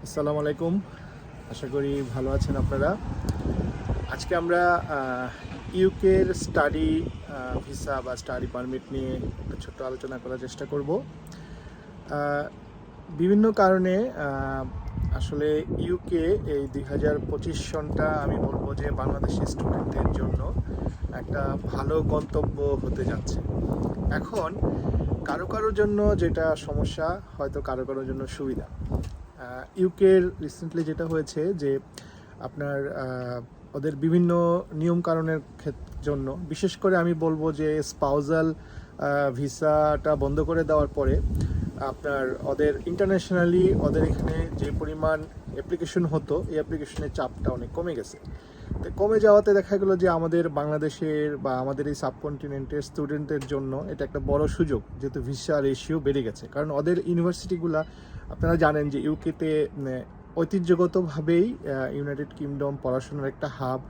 আসসালামু আলাইকুম। আশা করি ভালো আছেন আপনারা। আজকে আমরা ইউকের স্টাডি ভিসা বা স্টাডি পারমিট নিয়ে একটা ছোট্ট আলোচনা করার চেষ্টা করব। বিভিন্ন কারণে আসলে ইউকে এই 2025 সনটা আমি বলবো যে বাংলাদেশি স্টুডেন্টদের জন্য একটা ভালো গন্তব্য হতে যাচ্ছে। এখন কারো কারোর জন্য যেটা সমস্যা, হয়তো কারো কারোর জন্য সুবিধা। ইউকের রিসেন্টলি যেটা হয়েছে যে আপনার ওদের বিভিন্ন নিয়ম কারণের জন্য, বিশেষ করে আমি বলবো যে স্পাউজাল ভিসাটা বন্ধ করে দেওয়ার পরে আপনার ওদের ইন্টারন্যাশনালি ওদের এখানে যে পরিমাণ অ্যাপ্লিকেশন হতো, এই অ্যাপ্লিকেশনের চাপটা অনেক কমে গেছে। তো কমে যাওয়াতে দেখা গেলো যে আমাদের বাংলাদেশের বা আমাদের এই সাবকন্টিনেন্টের স্টুডেন্টদের জন্য এটা একটা বড় সুযোগ, যেহেতু ভিসা রেশিও বেড়ে গেছে। কারণ ওদের ইউনিভার্সিটিগুলা আপনারা জানেন যে ইউকেতে ঐতিহ্যগতভাবেই ইউনাইটেড কিংডম পড়াশোনার একটা হাব।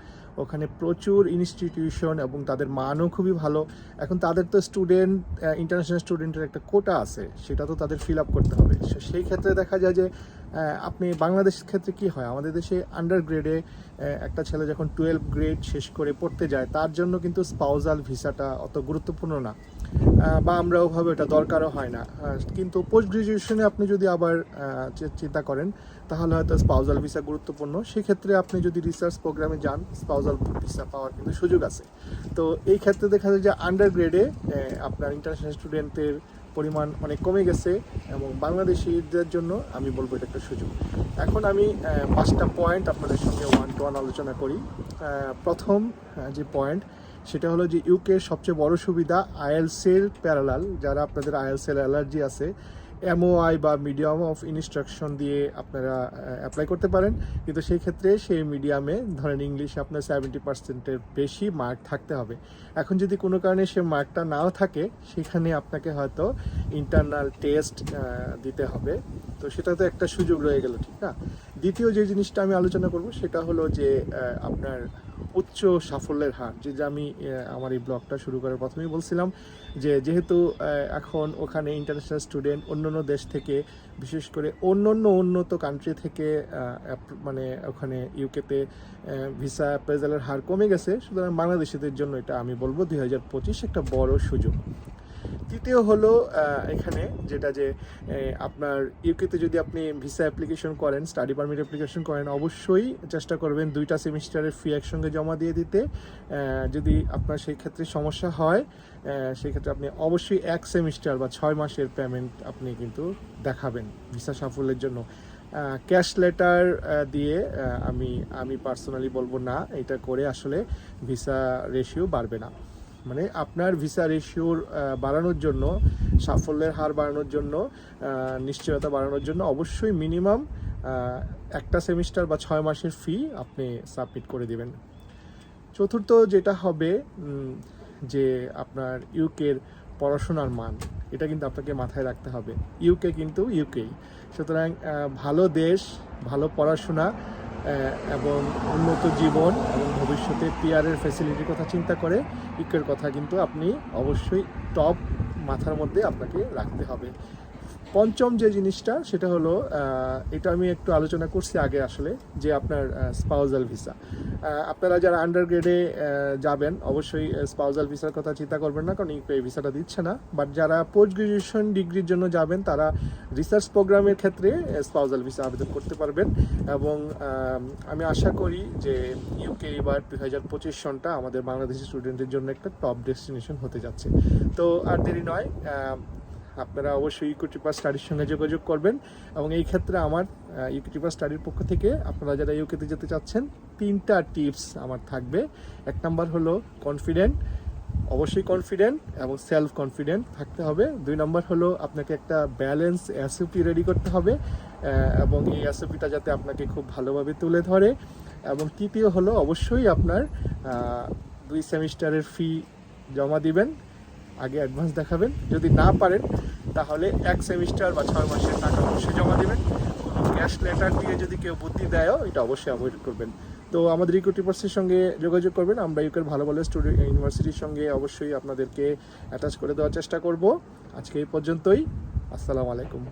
ওখানে প্রচুর ইনস্টিটিউশন এবং তাদের মানও খুবই ভালো। এখন তাদের তো স্টুডেন্ট, ইন্টারন্যাশনাল স্টুডেন্টের একটা কোটা আছে, সেটা তো তাদের ফিল আপ করতে হবে। সেই ক্ষেত্রে দেখা যায় যে আপনি বাংলাদেশের ক্ষেত্রে কি হয়, আমাদের দেশে আন্ডার গ্রেডে একটা ছেলে যখন 12 গ্রেড শেষ করে পড়তে যায়, তার জন্য কিন্তু স্পাউজাল ভিসাটা অত গুরুত্বপূর্ণ না, বা আমরা ওভাবে এটা দরকারও হয় না। কিন্তু পোস্ট গ্রাজুয়েশনে আপনি যদি আবার চিন্তা করেন, তাহলে হয়তো স্পাউজাল ভিসা গুরুত্বপূর্ণ। সেক্ষেত্রে আপনি যদি রিসার্চ প্রোগ্রামে যান, স্পাউজাল ভিসা পাওয়ার কিন্তু সুযোগ আছে। তো এই ক্ষেত্রে দেখা যায় যে আন্ডার গ্রেডে আপনার ইন্টারন্যাশনাল স্টুডেন্টের পরিমাণ অনেক কমে গেছে, এবং বাংলাদেশিদের জন্য আমি বলবো এটা একটা সুযোগ। এখন আমি 5টা পয়েন্ট আপনাদের সঙ্গে ওয়ান টু ওয়ান আলোচনা করি। প্রথম যে পয়েন্ট, সেটা হলো যে ইউকের সবচেয়ে বড় সুবিধা আইএলটিএস প্যারালাল। যারা আপনাদের আইএলটিএস অ্যালার্জি আছে, এমওআই বা মিডিয়াম অফ ইনস্ট্রাকশন দিয়ে আপনারা অ্যাপ্লাই করতে পারেন। কিন্তু সেই ক্ষেত্রে সেই মিডিয়ামে ধরেন ইংলিশে আপনার 70%-এর বেশি মার্ক থাকতে হবে। এখন যদি কোনো কারণে সে মার্কটা নাও থাকে, সেখানে আপনাকে হয়তো ইন্টারনাল টেস্ট দিতে হবে। তো সেটা তো একটা সুযোগ রয়ে গেল, ঠিক না? দ্বিতীয় যে জিনিসটা আমি আলোচনা করব, সেটা হলো যে আপনার উচ্চ সাফল্যের হার। যে আমি আমার এই ব্লগটা শুরু করার প্রথমেই বলছিলাম যে যেহেতু এখন ওখানে ইন্টারন্যাশনাল স্টুডেন্ট অন্যান্য দেশ থেকে, বিশেষ করে অন্যান্য উন্নত কান্ট্রি থেকে মানে ওখানে ইউকেতে ভিসা অ্যাপ্রেজালের হার কমে গেছে। সুতরাং বাংলাদেশিদের জন্য এটা আমি বলবো 2025 একটা বড় সুযোগ। তৃতীয় হলো এখানে যেটা যে আপনার ইউকেতে যদি আপনি ভিসা অ্যাপ্লিকেশন করেন, স্টাডি পারমিট অ্যাপ্লিকেশন করেন, অবশ্যই চেষ্টা করবেন 2টা সেমিস্টারের ফি একসঙ্গে জমা দিয়ে দিতে। যদি আপনার সেই ক্ষেত্রে সমস্যা হয়, সেই ক্ষেত্রে আপনি অবশ্যই 1 সেমিস্টার বা 6 মাসের পেমেন্ট আপনি কিন্তু দেখাবেন ভিসা সাফল্যের জন্য। ক্যাশ লেটার দিয়ে আমি পার্সোনালি বলবো না, এটা করে আসলে ভিসা রেশিও বাড়বে না। মানে আপনার ভিসা রেশিওর বাড়ানোর জন্য, সাফল্যের হার বাড়ানোর জন্য, নিশ্চয়তা বাড়ানোর জন্য অবশ্যই মিনিমাম একটা সেমিস্টার বা 6 মাসের ফি আপনি সাবমিট করে দিবেন। চতুর্থ যেটা হবে যে আপনার ইউকের পড়াশোনার মান, এটা কিন্তু আপনাকে মাথায় রাখতে হবে। ইউকে কিন্তু ইউকেই, সুতরাং ভালো দেশ, ভালো পড়াশোনা এবং উন্নত জীবন এবং ভবিষ্যতে পিআরের ফ্যাসিলিটির কথা চিন্তা করে ইউকের কথা কিন্তু আপনি অবশ্যই টপ মাথার মধ্যে আপনাকে রাখতে হবে। পঞ্চম যে জিনিসটা, সেটা হলো এটা আমি একটু আলোচনা করছি আগে আসলে, যে আপনার স্পাউজাল ভিসা। আপনারা যারা আন্ডার গ্রেডে যাবেন, অবশ্যই স্পাউজাল ভিসার কথা চিন্তা করবেন না, কারণ এই ভিসাটা দিচ্ছে না। বাট যারা পোস্ট গ্রাজুয়েশন ডিগ্রির জন্য যাবেন, তারা রিসার্চ প্রোগ্রামের ক্ষেত্রে স্পাউজাল ভিসা আবেদন করতে পারবেন। এবং আমি আশা করি যে ইউকে এবার 2025 সনটা আমাদের বাংলাদেশি স্টুডেন্টদের জন্য একটা টপ ডেস্টিনেশন হতে যাচ্ছে। তো আর দেরি নয়, আপনারা অবশ্যই ইউকেটিপার স্টাডির সঙ্গে যোগাযোগ করবেন। এবং এই ক্ষেত্রে আমার ইউকেটিপার স্টাডির পক্ষ থেকে আপনারা যারা ইউকেতে যেতে চাচ্ছেন, 3টা টিপস আমার থাকবে। 1 নাম্বার হলো কনফিডেন্ট, অবশ্যই কনফিডেন্ট এবং সেলফ কনফিডেন্ট থাকতে হবে। 2 নাম্বার হলো আপনাকে একটা ব্যালেন্স এসওপি রেডি করতে হবে, এবং এই এসওপিটা যাতে আপনাকে খুব ভালোভাবে তুলে ধরে। এবং তৃতীয় হলো অবশ্যই আপনার 2 সেমিস্টারের ফি জমা দিবেন, আগে অ্যাডভান্স দেখাবেন। যদি না পারেন, তাহলে 1 সেমিস্টার বা 6 মাসের টাকা অবশ্যই জমা দেবেন। ক্যাশ লেটার দিয়ে যদি কেউ বুদ্ধি দেয়ও, এটা অবশ্যই অ্যাভয়েড করবেন। তো আমাদের ইউকেটিপার্সের সঙ্গে যোগাযোগ করবেন। আমরা ইউকের ভালো ভালো স্টুডেন্ট ইউনিভার্সিটির সঙ্গে অবশ্যই আপনাদেরকে অ্যাটাচ করে দেওয়ার চেষ্টা করব। আজকে এই পর্যন্তই। আসসালামু আলাইকুম।